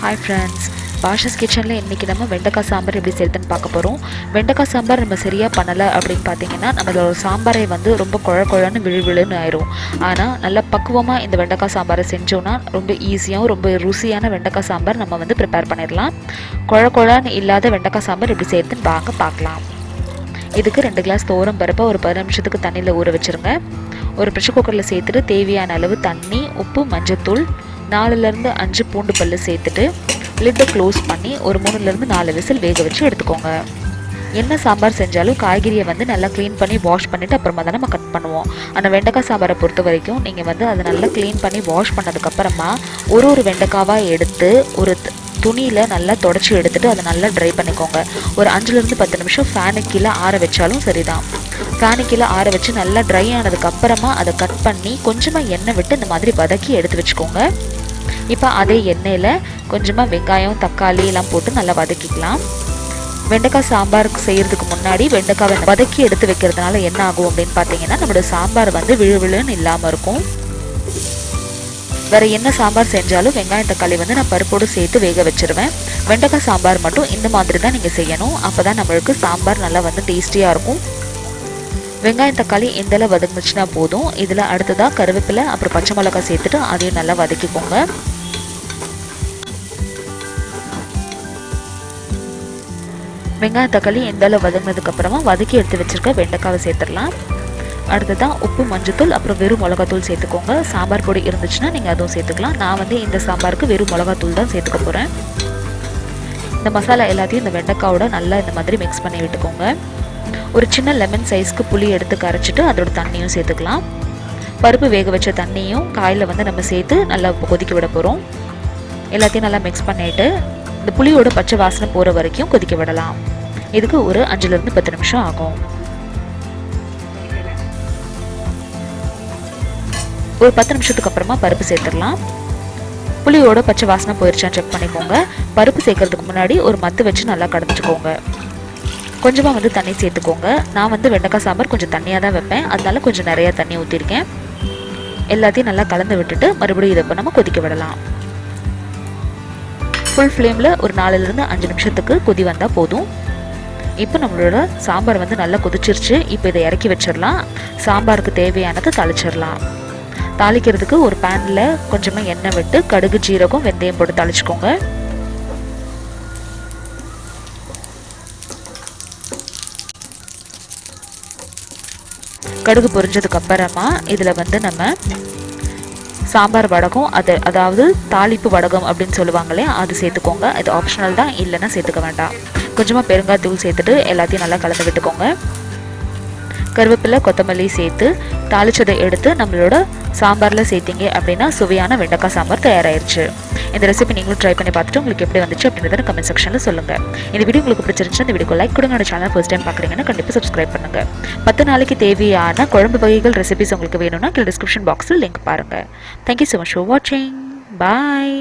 Hi friends, Bashas kitchen la இன்னைக்கு நம்ம வெண்டைக்காய் சாம்பார் எப்படி செய்யறதுன்னு பார்க்க போறோம். வெண்டைக்காய் சாம்பார் நம்ம சரியா பண்ணல அப்படினு பாத்தீங்கன்னா நம்மளோட சாம்பாரே வந்து ரொம்ப குழகுழன்னு விழுவிழுன்னு ஆயிரும். ஆனா நல்ல பக்குவமா இந்த வெண்டைக்காய் சாம்பாரை செஞ்சோம்னா ரொம்ப ஈஸியாவும் ரொம்ப ருசியான வெண்டைக்காய் சாம்பார் நம்ம வந்து prepare பண்ணிரலாம். குழகுழன்னு இல்லாத வெண்டைக்காய் சாம்பார் எப்படி செய்யறதுன்னு வாங்க பார்க்கலாம். இதுக்கு 2 கிளாஸ் தோரம் பருப்பை ஒரு 10 நிமிஷத்துக்கு தண்ணியில் ஊற வச்சிருங்க. ஒரு ப்ரெஷர் குக்கரில் சேர்த்துட்டு தேவையான அளவு தண்ணி, உப்பு, மஞ்சத்தூள், 4லேருந்து 5 பூண்டு பல்லு சேர்த்துட்டு லிட்டை க்ளோஸ் பண்ணி ஒரு 3லேருந்து 4 விசில் வேக வச்சு எடுத்துக்கோங்க. என்ன சாம்பார் செஞ்சாலும் காய்கறியை வந்து நல்லா க்ளீன் பண்ணி வாஷ் பண்ணிவிட்டு அப்புறமா தான் நம்ம கட் பண்ணுவோம். ஆனால் வெண்டைக்காய் சாம்பாரை பொறுத்த வரைக்கும் நீங்கள் வந்து அதை நல்லா க்ளீன் பண்ணி வாஷ் பண்ணதுக்கப்புறமா ஒரு வெண்டைக்காவாக எடுத்து ஒரு துணியில் நல்லா தொடச்சி எடுத்துகிட்டு அதை நல்லா ட்ரை பண்ணிக்கோங்க. ஒரு 5லேருந்து 10 நிமிஷம் ஃபேனுக்கு கீழே ஆற வச்சாலும் சரிதான். ஃபேனுக்கு கீழே ஆற வச்சு நல்லா ட்ரை ஆனதுக்கப்புறமா அதை கட் பண்ணி கொஞ்சமாக எண்ணெய் விட்டு இந்த மாதிரி வதக்கி எடுத்து வச்சுக்கோங்க. இப்போ அதே எண்ணெயில் கொஞ்சமாக வெங்காயம், தக்காளி எல்லாம் போட்டு நல்லா வதக்கிக்கலாம். வெண்டைக்காய் சாம்பாருக்கு செய்கிறதுக்கு முன்னாடி வெண்டைக்காவை வதக்கி எடுத்து வைக்கிறதுனால என்ன ஆகும் அப்படின்னு பார்த்தீங்கன்னா நம்மளோட சாம்பார் வந்து விழுவிழுன்னு இல்லாமல் இருக்கும். வேறு என்ன சாம்பார் செஞ்சாலும் வெங்காயம் தக்காளி வந்து நான் பருப்போடு சேர்த்து வேக வச்சுருவேன். வெண்டைக்காய் சாம்பார் மட்டும் இந்த மாதிரி தான் நீங்கள் செய்யணும். அப்போ தான் நம்மளுக்கு சாம்பார் நல்லா வந்து டேஸ்டியாக இருக்கும். வெங்காயம் தக்காளி எந்தளவு வதங்குச்சுன்னா போதும். இதில் அடுத்ததாக கருவேப்பிலை அப்புறம் பச்சை மிளகாய் சேர்த்துட்டு அதையும் நல்லா வதக்கிக்கோங்க. வெங்காயம் தக்காளி எந்தளவு வதங்கினதுக்கப்புறமா வதக்கி எடுத்து வச்சுருக்க வெண்டைக்காவை சேர்த்துடலாம். அடுத்ததான் உப்பு, மஞ்சத்தூள் அப்புறம் வெறும் மிளகாத்தூள் சேர்த்துக்கோங்க. சாம்பார் பொடி இருந்துச்சுன்னா நீங்கள் அதுவும் சேர்த்துக்கலாம். நான் வந்து இந்த சாம்பாருக்கு வெறும் மிளகாத்தூள் தான் சேர்த்துக்க போகிறேன். இந்த மசாலா எல்லாத்தையும் இந்த வெண்டைக்காவோட நல்லா இந்த மாதிரி மிக்ஸ் பண்ணி விட்டுக்கோங்க. ஒரு சின்ன லெமன் சைஸ்க்கு புளி எடுத்து கரைச்சிட்டு அதோட தண்ணியும் சேர்த்துக்கலாம். பருப்பு வேக வச்ச தண்ணியும் காயில் வந்து நம்ம சேர்த்து நல்லா கொதிக்க விட போகிறோம். எல்லாத்தையும் நல்லா மிக்ஸ் பண்ணிவிட்டு இந்த புளியோட பச்சை வாசனை போகிற வரைக்கும் கொதிக்க விடலாம். இதுக்கு ஒரு 5லேருந்து 10 நிமிஷம் ஆகும். ஒரு 10 நிமிஷத்துக்கு அப்புறமா பருப்பு சேர்த்துடலாம். புளியோட பச்சை வாசனை போயிடுச்சான்னு செக் பண்ணிக்கோங்க. பருப்பு சேர்க்கறதுக்கு முன்னாடி ஒரு மத்து வச்சு நல்லா கடைஞ்சிக்கோங்க. கொஞ்சமாக வந்து தண்ணி சேர்த்துக்கோங்க. நான் வந்து வெண்டைக்காய் சாம்பார் கொஞ்சம் தண்ணியாக தான் வைப்பேன், அதனால கொஞ்சம் நிறையா தண்ணி ஊற்றிருக்கேன். எல்லாத்தையும் நல்லா கலந்து விட்டுட்டு மறுபடியும் இதை நம்ம கொதிக்க விடலாம். ஃபுல் ஃப்ளேமில் ஒரு 4லேருந்து 5 நிமிஷத்துக்கு கொதி வந்தால் போதும். இப்போ நம்மளோட சாம்பார் வந்து நல்லா கொதிச்சிருச்சு. இப்போ இதை இறக்கி வச்சிடலாம். சாம்பாருக்கு தேவையானதை தாளிச்சிடலாம். தாளிக்கிறதுக்கு ஒரு பேனில் கொஞ்சமாக எண்ணெய் விட்டு கடுகு, ஜீரகம், வெந்தயம் போட்டு தாளிச்சுக்கோங்க. கடுகு பொரிஞ்சதுக்கு அப்புறமா இதில் வந்து நம்ம சாம்பார் வடகம், அதாவது தாளிப்பு வடகம் அப்படின்னு சொல்லுவாங்களே, அது சேர்த்துக்கோங்க. இது ஆப்ஷனல் தான், இல்லைன்னா சேர்த்துக்க வேண்டாம். கொஞ்சமாக பெருங்காயத்தூள் சேர்த்துட்டு எல்லாத்தையும் நல்லா கலந்து விட்டுக்கோங்க. கருவேப்பிலை, கொத்தமல்லி சேர்த்து தாளிச்சதை எடுத்து நம்மளோட சாம்பாரில் சேர்த்திங்க அப்படின்னா சுவையான வெண்டைக்காய் சாம்பார் தயாராகிருச்சு. இந்த ரெசிபி நீங்களும் ட்ரை பண்ணி பார்த்துட்டு உங்களுக்கு எப்படி வந்துச்சு அப்படின்றத கமெண்ட் செக்ஷனில் சொல்லுங்கள். இந்த வீடியோ உங்களுக்கு பிடிச்சிருந்துச்சு இந்த வீடியோ லைக் கொடுங்க. சேனல் ஃபர்ஸ்ட் டைம் பார்க்குறீங்கன்னா கண்டிப்பாக சப்ஸ்கிரைப் பண்ணுங்கள். 10 நாளைக்கு தேவையான குழம்பு வகைகள் ரெசிபிஸ் உங்களுக்கு வேணும்னா டிஸ்கிரிப்ஷன் பாக்ஸில் லிங்க் பாருங்கள். தேங்க்யூ ஸோ மச் ஃபார் வாட்சிங். பாய்.